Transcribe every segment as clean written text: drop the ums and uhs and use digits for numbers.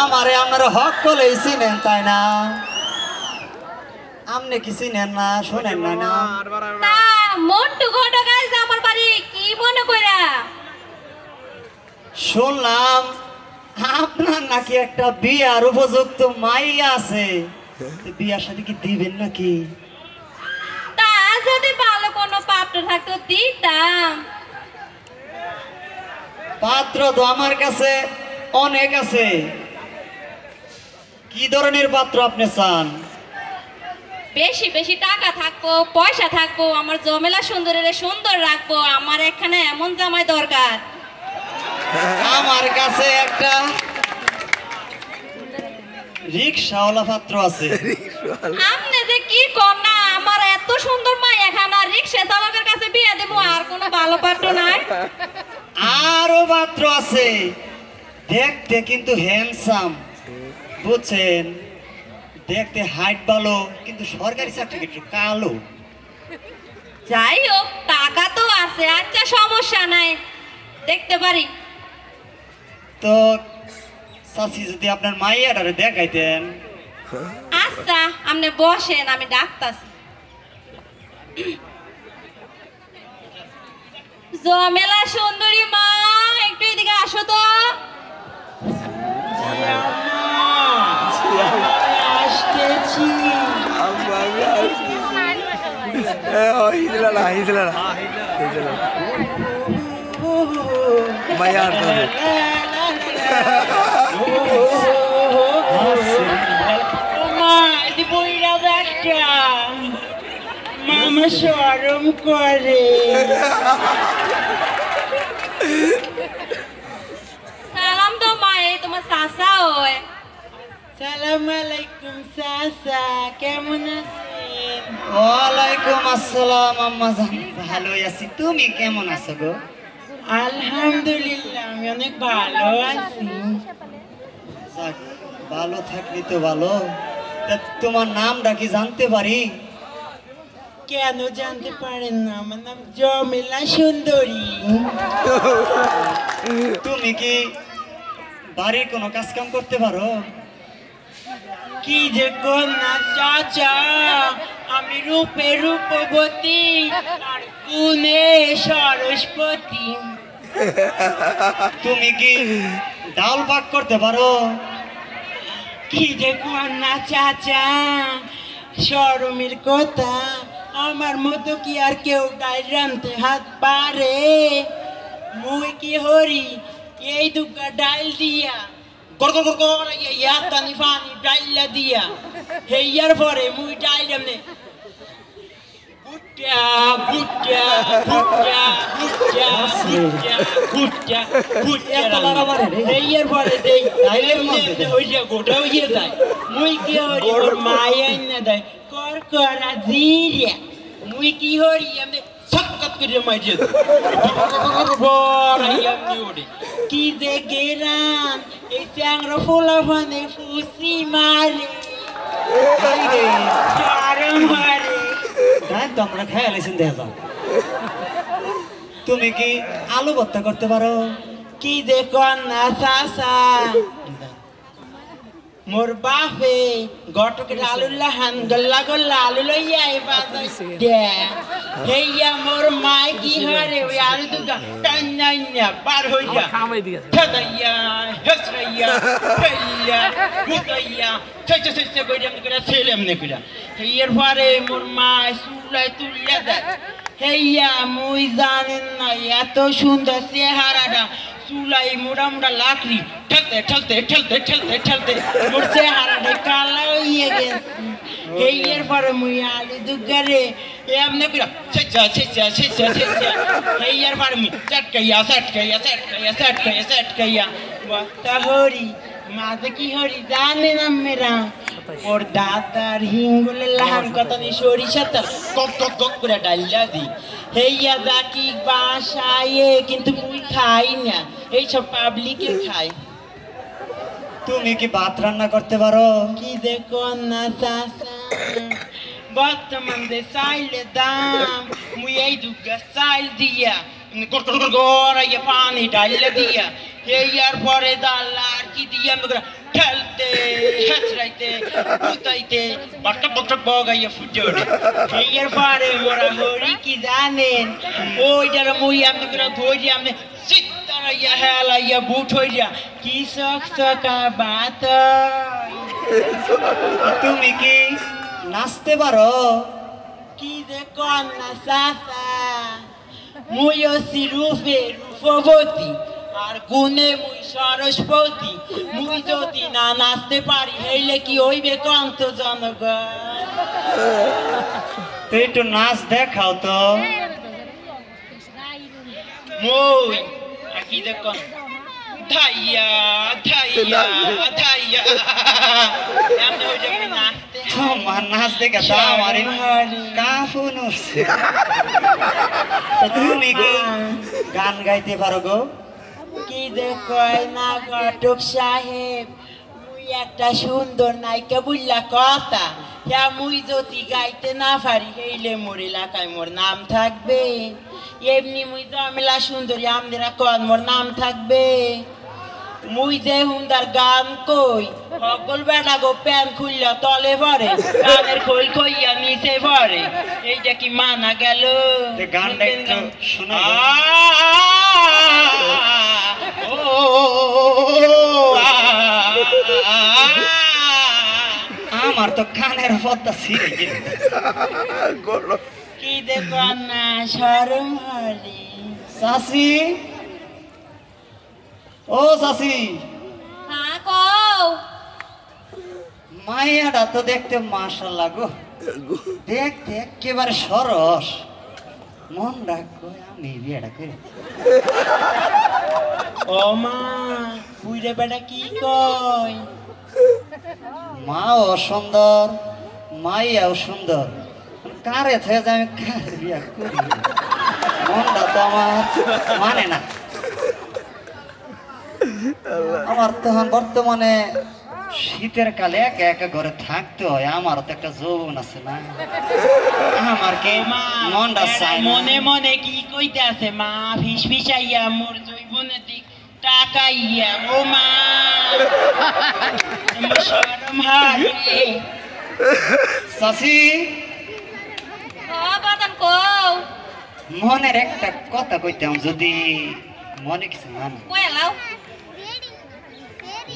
আমারে আপনারা হক কলে চিনেন তাই না? আপনি কি চিনেন না, শোনেন না? না মন্টু ঘটক আইছে আমার বাড়ি, কি মনে কইরা? শুনলাম আপনার নাকি একটা বিয়ার উপযুক্ত মাইয়া আছে, বিয়ার সাথে কি দিবেন নাকি? তা যদি ভালো কোনো পাত্র থাকতো দিতাম। পাত্র তো আমার কাছে অনেক আছে। কি ধরনের পাত্র আপনি চান? বেশি বেশি টাকা থাকবো, পয়সা থাকবো, আমার জমেলা সুন্দরের সুন্দর রাখবো, আমার এখানে এমন জামাই দরকার। আমার কাছে একটা রিক্সাওয়ালা পাত্র আছে। আপনি যে কি কর না, আমার এত সুন্দর মা এখানে রিক্সা চালকের কাছে বিয়ে দেবো, আর কোনো ভালো পাত্র নাই? আরো পাত্র আছে, দেখতে কিন্তু হ্যান্ডসাম, বুঝছেন? দেখতে হাইট ভালো, কিন্তু সরকারি চাকরি একটু কালো। যাই হোক, টাকা তো আছে, আচ্ছা সমস্যা নাই, দেখতে পারি। তো চাচি যদি আপনার মাইয়াটারে দেখাইতেন। আচ্ছা আপনি বসেন, আমি ডাকতাছি। জমেলা সুন্দরী মা, একটু এদিকে আসো তো। মামা শরম করে। সালাম তো মা, এই তোমার চাচা হয়। সালাম আলাইকুম চাচা, কেমন আছেন? ওয়ালাইকুম আসসালাম আম্মা জান, ভালোই আছি। তুমি কেমন আছো গো? আলহামদুলিল্লাহ আমি অনেক ভালো আছি। যাক, ভালো থাকলি তো ভালো। তা তোমার নামটা কি জানতে পারি? কেন জানতে পারেন না? আমার নাম জমেলা সুন্দরী। তুমি কি বাড়ির কোনো কাজ কাম করতে পারো? কি যে কন্যা চাচা, আমি রূপে রূপবতী আর গুণে সরস্বতী। তুমি কি ডাল পাক করতে পারো? কি যে কন্যা চাচা, শরমের কথা, আমার মতো কি আর কেউ ডাল রানতে হাত পারে? মুই কি হরি এই দুগা ডাল দিয়া গর গর গর ইয়া তানি ফানি ডাইলা দিয়া হেয়ার পরে মুই ডাল এমনে বুট্টা বুট্টা বুট্টা বুট্টা বুট্টা বুট্টা বুট্টা হেয়ার পরে দেই ডাইলের মধ্যে ওই যে গোটা হইয়া যায়। মুই কি হরি ওর মায়া না দেয় কর করা জিরিয়া, মুই কি হরি এমনে সক্কত করে মাইজে বড় এমনি ওড়ে। কি যে গেরান এই চ্যাংরা ফোলা ফানে ফুসি মারে চারম মারে। হ্যাঁ, তো আমরা খেয়াল আছেন দেখা। তুমি কি আলু ভর্তা করতে পারো? কি যে কন্যা চাচা, মোর বাপে গটকের আলুল্লা হান গল্লা গল্লা আলু লইয়া এবার হেইয়া মোর মাই কি হারে ওই আলু দুটা টান্নাইয়া পার হইয়া ঠাদাইয়া হেসরাইয়া ফেলিয়া গুতাইয়া ছেচে ছেচে কইরা কইরা ছেলে এমনি কইরা হেইয়ার পরে মোর মাই সুলাই তুলিয়া দেয়। হেইয়া মুই জানেন না এত সুন্দর চেহারাটা, চুলাই মোড়া মোড়া লাকড়ি ঠেলতে ঠেলতে ঠেলতে ঠেলতে ঠেলতে মোর চেহারাটা কালা হইয়া গেছে। হেইয়ার পরে মুই আলু দুগারে এমনি কইরা ছেচা ছেচা ছেচা ছেচা হেইয়ার পরে মুই চটকাইয়া চটকাইয়া চটকাইয়া চটকাইয়া চটকাইয়া বস্তা হরি মাঝে কি হরি জানে না মেরা ওর দাদার হিঙ্গুলে লাহান কথা নি সরিষা তেল কক কক কক করে ডালিয়া দি হেইয়া জাকি বাসায়, কিন্তু মুই খাই না, এইসব পাবলিকে খাই। তুমি কি ভাত রান্না করতে পারো? কি দেখো না চাচা, বর্তমান যে চাইলে দাম, মুই এই দুগা চাইল দিয়া গড়াইয়া পানি ডাইলে দিয়া এই আর পরে দাল্লা আর কি দিয়ে আমরা খেলতে হেঁচড়াইতে উতাইতে বটক বটক বগাইয়া ফুটে ওঠে এই আর পরে মোরা হরি কি জানেন ওই যারা মুই আমনে করে ধরি আমনে চিত্তারাইয়া হেলাইয়া বুট হইয়া কি সক সকা বাত তুমি কি নাচতে পারো? কি যে কন্যা চাচা মুই অসি রূপে রূপবতী আর গুণে মুই সরস্বতী মুই যদি না নাচতে পারি হইলে কি হইবে কন্ত জনগণ তুই একটু নাচ দেখাও তো। মই আর কি যে কন ধাইয়া ধাইয়া ধাইয়া এমনি হয়ে যাবে নাচতে তোমার নাচ দেখে তো আমার কাফুন উঠছে। তো তুমি কি গান গাইতে পারো গো? কি যে কয় না ঘটক সাহেব মুই একটা সুন্দর নায়িকা বুঝলা কথা হ্যাঁ মুই যদি গাইতে না পারি হইলে মোর এলাকায় মোর নাম থাকবে এমনি মুই জমেলা সুন্দরী আমদেরা কন মোর নাম থাকবে মুই যে হুন্দার গান কই সকল বেটা গো প্যান খুললা তলে ভরে গানের খোল কইয়া নিচে ভরে এইটা কি মানা গেল তো গানটা একটু শোনাও। আমার তো কানের পর্দা ছিঁড়ে গেছে। কি দেখো না শরম হরি চাচি, ও চাচি, হ্যাঁ কও মাইয়াটা তো দেখতে মাশাআল্লাহ গো, দেখতে একেবারে সরস। মন রাখো আমি বিয়েটা করে। ও মা বুইরে বেটা কি কয় মাও সুন্দর, মাইয়াও সুন্দর, কারে থেকে যে আমি কারে বিয়া করি মনটা তো আমার মানে না। আমার তখন বর্তমানে শীতের কালে একা একা ঘরে থাকতে হয়, আমারও তো একটা যৌবন আছে না, আমার কি মনটা চায় না। মনে মনে কি কইতে আছে মা ফিস ফিসাইয়া মোর জৈবনের দিক তাকাইয়া ও মা আমার শরম হারে চাচি, বাদান কও মনের একটা কথা কইতাম, যদি মনে কিছু মান। কই এলাও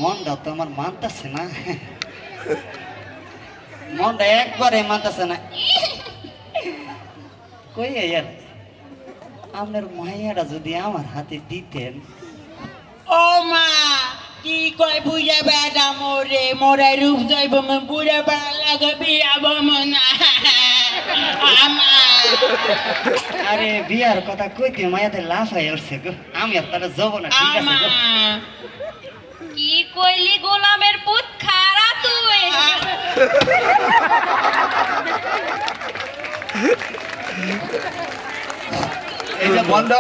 মনটা তো আমার মানতেছে না, মনটা একবারে মানতেছে না। কই ইয়ার আপনার মাইয়াটা যদি আমার হাতে দিতেন। ও মা কি কয় বুঝা বেড়া মোরে মোরে রূপ যাইব বুড়া বেড়া লাগে বিয়াব মনা আরে বিয়ার কথা কইতে মায়াতে লাফাই উঠছে গো, আমি আর তারা যাবো না, ঠিক আছে গো। কি কইলি গোলামের পুত খারা তুই এই যে বন্ধ